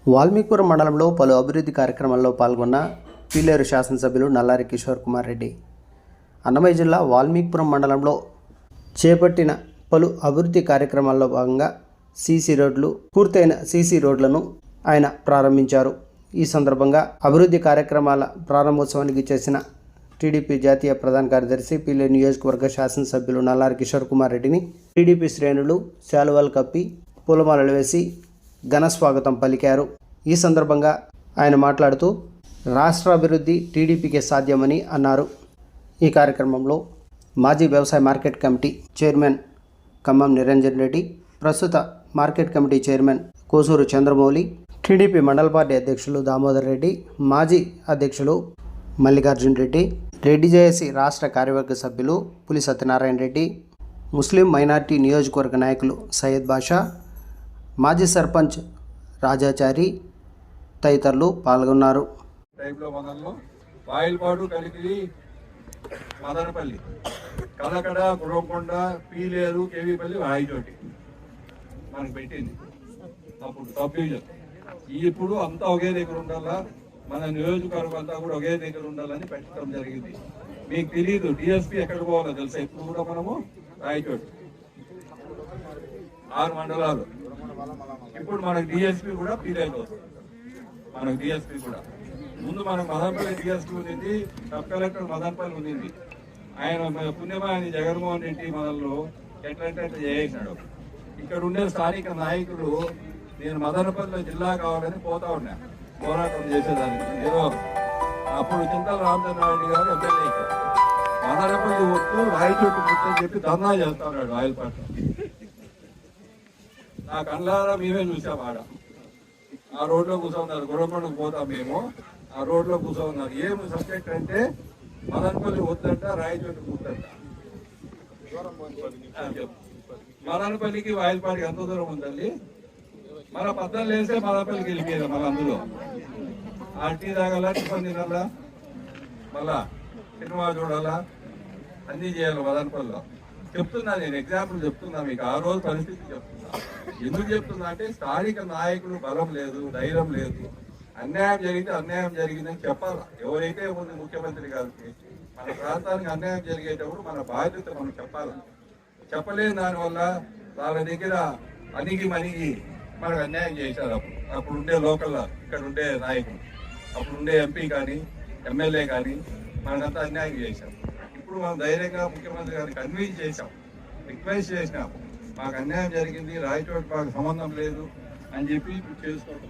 వాల్మీకిపురం మండలంలో పలు అభివృద్ధి కార్యక్రమాల్లో పాల్గొన్న పీలేరు శాసనసభ్యులు నల్లారి కిషోర్ కుమార్ రెడ్డి అన్నమయ్య జిల్లా వాల్మీకిపురం మండలంలో చేపట్టిన పలు అభివృద్ధి కార్యక్రమాల్లో భాగంగా సీసీ రోడ్లు పూర్తయిన సీసీ రోడ్లను ఆయన ప్రారంభించారు. ఈ సందర్భంగా అభివృద్ధి కార్యక్రమాల ప్రారంభోత్సవానికి చేసిన టీడీపీ జాతీయ ప్రధాన కార్యదర్శి పీలేరు నియోజకవర్గ శాసనసభ్యులు నల్లారి కిషోర్ కుమార్ రెడ్డిని టీడీపీ శ్రేణులు శాలువాలు కప్పి పూలమాలలు వేసి ఘన స్వాగతం పలికారు. ఈ సందర్భంగా ఆయన మాట్లాడుతూ రాష్ట్ర అభివృద్ధి టీడీపీకే సాధ్యమని అన్నారు. ఈ కార్యక్రమంలో మాజీ వ్యవసాయ market committee chairman Khammam Niranjan Reddy, ప్రస్తుత market committee chairman Kosuru Chandramouli, TDP మండల పార్టీ అధ్యక్షులు దామోదర్ రెడ్డి, మాజీ అధ్యక్షులు మల్లికార్జున్ రెడ్డి, రెడ్డి జేఏసీ రాష్ట్ర కార్యవర్గ సభ్యులు పులి సత్యనారాయణ రెడ్డి, ముస్లిం మైనార్టీ నియోజకవర్గ నాయకులు సయ్యద్ బాషా, మాజీ సర్పంచ్ రాజాచారి తదితరులు పాల్గొన్నారు. వాయిల్పాడు, కలికిరి, మదనపల్లి, కలకడ, గుర్రంకొండ, పీలేరు, కేవీపల్లి, వాయిచోటి మనకు పెట్టింది. అప్పుడు సబ్ డివిజన్ ఇప్పుడు అంతా ఒకే దగ్గర ఉండాలా, మన నియోజకవర్గం అంతా కూడా ఒకే దగ్గర ఉండాలని పెట్టడం జరిగింది. మీకు తెలియదు డిఎస్పీ ఎక్కడ పోవాలో తెలుసా? ఇప్పుడు కూడా మనము రాయచోటి 6 మండలాలు. ఇప్పుడు మనకు డిఎస్పీ కూడా పీలేరు వస్తుంది. మనకు డిఎస్పీ కూడా ముందు మనకు మదనపల్లి డిఎస్పీ ఉంది, సబ్ కలెక్టర్ మదనపల్లి ఉంది. ఆయన పుణ్యమాని జగన్మోహన్ రెడ్డి మనల్లో ఎట్లంటే చేసాడు. ఇక్కడ ఉండే స్థానిక నాయకులు నేను మదనపల్లిలో జిల్లా కావాలని పోతా ఉన్నా, పోరాటం చేసేదానికి. ఏదో అప్పుడు చింతల రామచంద్రారెడ్డి గారు ఎమ్మెల్యే మదనపల్లి వస్తూ రాయచోటు ముట్టని చెప్పి ధర్నా చేస్తా ఉన్నాడు ఆయిల్ పార్టీ. నా కళ్ళారా మేమే చూసాం. ఆడ ఆ రోడ్లో కూర్చోన్నారు, గుర్రకొండకు పోతాం మేము, ఆ రోడ్లో కూర్చోన్నారు. ఏమి సబ్జెక్ట్ అంటే మదనపల్లి వద్దంట, రాయచోటు వద్దంట. మదనపల్లికి వాయిల్పాడికి ఎంత దూరం ఉందండి? మన పద్దలు వేస్తే మదనపల్లికి వెళ్ళిపోయారు. మళ్ళీ అందులో ఆ టీ తాగాల, టిఫన్ తినాలా, మళ్ళా సినిమా చూడాలా, అన్నీ చేయాలి మదనపల్లిలో. చెప్తున్నా నేను, ఎగ్జాంపుల్ చెప్తున్నా మీకు. ఆ రోజు పరిస్థితి చెప్తున్నా. ఎందుకు చెప్తున్నా అంటే స్థానిక నాయకులు బలం లేదు, ధైర్యం లేదు. అన్యాయం జరిగితే అన్యాయం జరిగిందని చెప్పాలా. ఎవరైతే ఉంది ముఖ్యమంత్రి గారికి మన ప్రాంతానికి అన్యాయం జరిగేటప్పుడు మన బాధ్యత మనం చెప్పాలి. చెప్పలేని దానివల్ల వాళ్ళ దగ్గర అణిగి మణిగి మనకు అన్యాయం చేశారు. అప్పుడు ఉండే లోకల్ ఇక్కడ ఉండే నాయకులు, అప్పుడు ఉండే ఎంపీ కానీ ఎమ్మెల్యే కానీ మనకంతా అన్యాయం చేశాం. ఇప్పుడు మనం ధైర్యంగా ముఖ్యమంత్రి గారిని కన్విన్స్ చేశాం, రిక్వెస్ట్ చేసినాం. మాకు అన్యాయం జరిగింది, రాయచోటి మాకు సంబంధం లేదు అని చెప్పి చేసుకుంటాం.